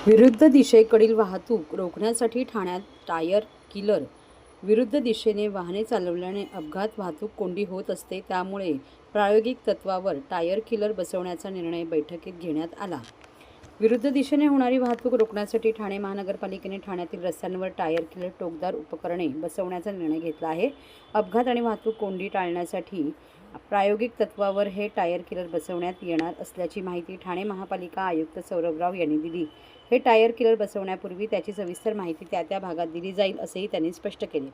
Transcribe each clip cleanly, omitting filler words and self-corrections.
विरुद्ध दिशेकडील वाहतूक रोखण्यासाठी ठाण्यात टायर किलर. विरुद्ध दिशेने वाहने चालवल्याने अपघात वाहतूक कोंडी होत असते. त्यामुळे प्रायोगिक तत्त्वावर टायर किलर बसवण्याचा निर्णय बैठकीत घेण्यात आला. विरुद्ध दिशेने होणारी वाहतूक रोखण्यासाठी ठाणे महानगरपालिकेने ठाण्यातील रस्त्यांवर टायर किलर टोकदार उपकरणे बसवण्याचा निर्णय घेतला आहे. अपघात आणि वाहतूक कोंडी टाळण्यासाठी प्रायोगिक तत्त्वावर हे टायर किलर बसवण्यात येणार असल्याची माहिती ठाणे महापालिका आयुक्त सौरभ राव यांनी दिली. हे टायर किलर बसवण्यापूर्वी त्याची सविस्तर माहिती त्या भागात दिली जाईल असेही त्यांनी स्पष्ट केले.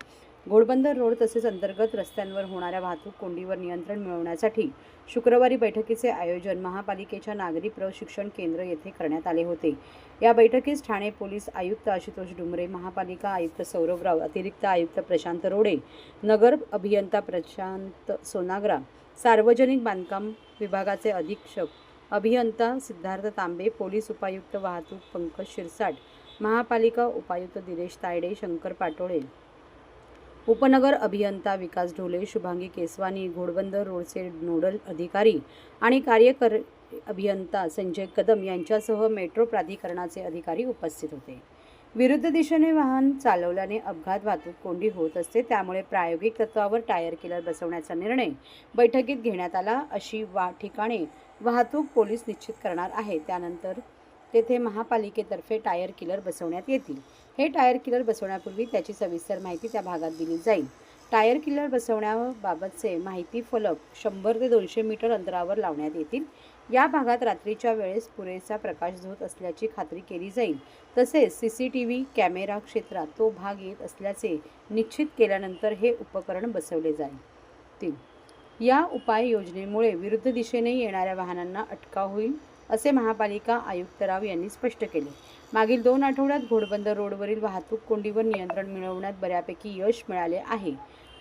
घोडबंदर रोड तसेच अंतर्गत रस्त्यांवर होणाऱ्या वाहतूक कोंडीवर नियंत्रण मिळवण्यासाठी शुक्रवारी बैठकीचे आयोजन महापालिकेच्या नागरी प्रशिक्षण केंद्र येथे करण्यात आले होते. या बैठकीस ठाणे पोलीस आयुक्त आशुतोष डुमरे, महापालिका आयुक्त सौरभ राव, अतिरिक्त आयुक्त प्रशांत रोडे, नगर अभियंता प्रशांत सोनाग्रा, सार्वजनिक बांधकाम विभागाचे अधीक्षक अभियंता सिद्धार्थ तांबे, पोलीस उपायुक्त वाहतूक पंकज शिरसाट, महापालिका उपायुक्त दिनेश तायडे, शंकर पाटोळे, उपनगर अभियंता विकास ढोले, शुभांगी केसवानी, घोडबंदर रोडचे नोडल अधिकारी आणि कार्यकारी अभियंता संजय कदम यांच्यासह मेट्रो प्राधिकरणाचे अधिकारी उपस्थित होते. विरुद्ध दिशेने वाहन चालवल्याने अपघात वाहतूक कोंडी होत असते. त्यामुळे प्रायोगिक तत्त्वावर टायर किलर बसवण्याचा निर्णय बैठकीत घेण्यात आला. अशी ठिकाणे वाहतूक पोलीस निश्चित करणार आहेत. त्यानंतर तेथे महापालिकेतर्फे टायर किलर बसवण्यात येतील. हे टायर किलर बसवण्यापूर्वी त्याची सविस्तर माहिती त्या भागात दिली जाईल. टायर किलर बसवण्याबाबतचे माहिती फलक 100 ते 200 मीटर अंतरावर लावण्यात येतील. या भागात रात्रीच्या वेळेस पुरेसा प्रकाश झोत असल्याची खात्री केली जाईल. तसेच CCTV कॅमेरा क्षेत्रात तो भाग येत असल्याचे निश्चित केल्यानंतर हे उपकरण बसवले जाईल. या उपाययोजनेमुळे विरुद्ध दिशेने येणाऱ्या वाहनांना अटकाव होईल असे महापालिका आयुक्त राव यांनी स्पष्ट केले. मागील 2 आठवड्यात घोडबंदर रोडवरील वाहतूक कोंडीवर नियंत्रण मिळवण्यात बऱ्यापैकी यश मिळाले आहे.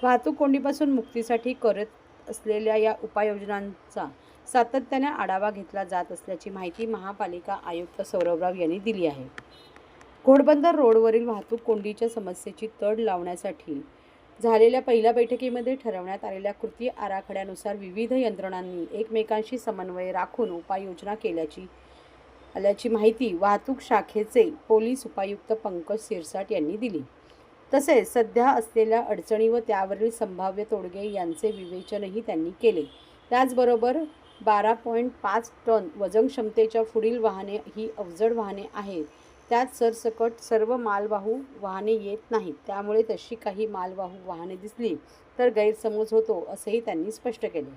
वाहतूक कोंडीपासून मुक्तीसाठी करत असलेल्या या उपाययोजनांचा सातत्याने आढावा घेतला जात असल्याची माहिती महापालिका आयुक्त सौरभ राव यांनी दिली आहे. घोडबंदर रोडवरील वाहतूक कोंडीच्या समस्येची तड लावण्यासाठी झालेल्या पहिल्या बैठकीमध्ये ठरवण्यात आलेल्या कृती आराखड्यानुसार विविध यंत्रणांनी एकमेकांशी समन्वय राखून उपाययोजना आल्याची माहिती वाहतूक शाखेचे पोलीस उपायुक्त पंकज शिरसाट यांनी दिली. तसेच सध्या असलेल्या अडचणी व त्यावरील संभाव्य तोडगे यांचे विवेचनही त्यांनी केले. त्याचबरोबर 12.5 टन वजन क्षमतेच्या पुढील वाहने ही अवजड वाहने आहेत. त्यात सरसकट सर्व मालवाहू वाहने येत नाहीत. त्यामुळे तशी काही मालवाहू वाहने दिसली तर गैरसमज होतो असेही त्यांनी स्पष्ट केले.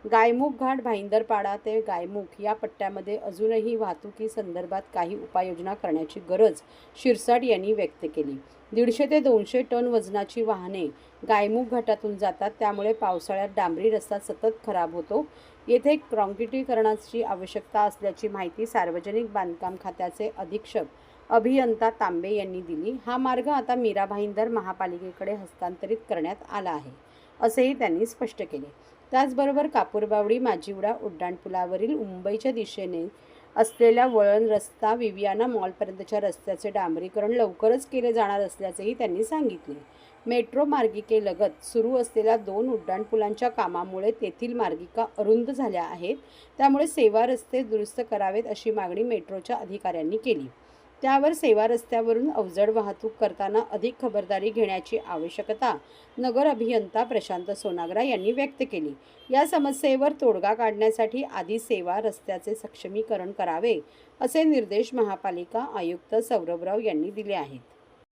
गायमुख घाट भाईंदरपाडा ते गायमुख या पट्ट्यामध्ये अजूनही वाहतुकी संदर्भात काही उपाययोजना करण्याची गरज शिरसाट यांनी व्यक्त केली. 150 ते 200 टन वजनाची वाहने गायमुख घाटातून जातात. त्यामुळे पावसाळ्यात डांबरी रस्ता सतत खराब होतो. येथे काँक्रिटीकरणाची आवश्यकता असल्याची माहिती सार्वजनिक बांधकाम खात्याचे अधीक्षक अभियंता तांबे यांनी दिली. हा मार्ग आता मीरा भाईंदर महापालिकेकडे हस्तांतरित करण्यात आला आहे असेही त्यांनी स्पष्ट केले. त्याचबरोबर कापूरबावडी माजिवडा उड्डाणपुलावरील मुंबईच्या दिशेने असलेल्या वळण रस्ता विवियाना मॉलपर्यंतच्या रस्त्याचे डांबरीकरण लवकरच केले जाणार असल्याचेही त्यांनी सांगितले. मेट्रो मार्गिकेलगत सुरू असलेल्या 2 उड्डाणपुलांच्या कामामुळे तेथील मार्गिका अरुंद झाल्या आहेत. त्यामुळे सेवा रस्ते दुरुस्त करावेत अशी मागणी मेट्रोच्या अधिकाऱ्यांनी केली. त्यावर सेवा रस्त्यावरून अवजड वाहतूक करताना अधिक खबरदारी घेण्याची आवश्यकता नगर अभियंता प्रशांत सोनाग्रा यांनी व्यक्त केली. या समस्येवर तोडगा काढण्यासाठी आधी सेवा रस्त्याचे सक्षमीकरण करावे असे निर्देश महापालिका आयुक्त सौरभ राव यांनी दिले आहेत.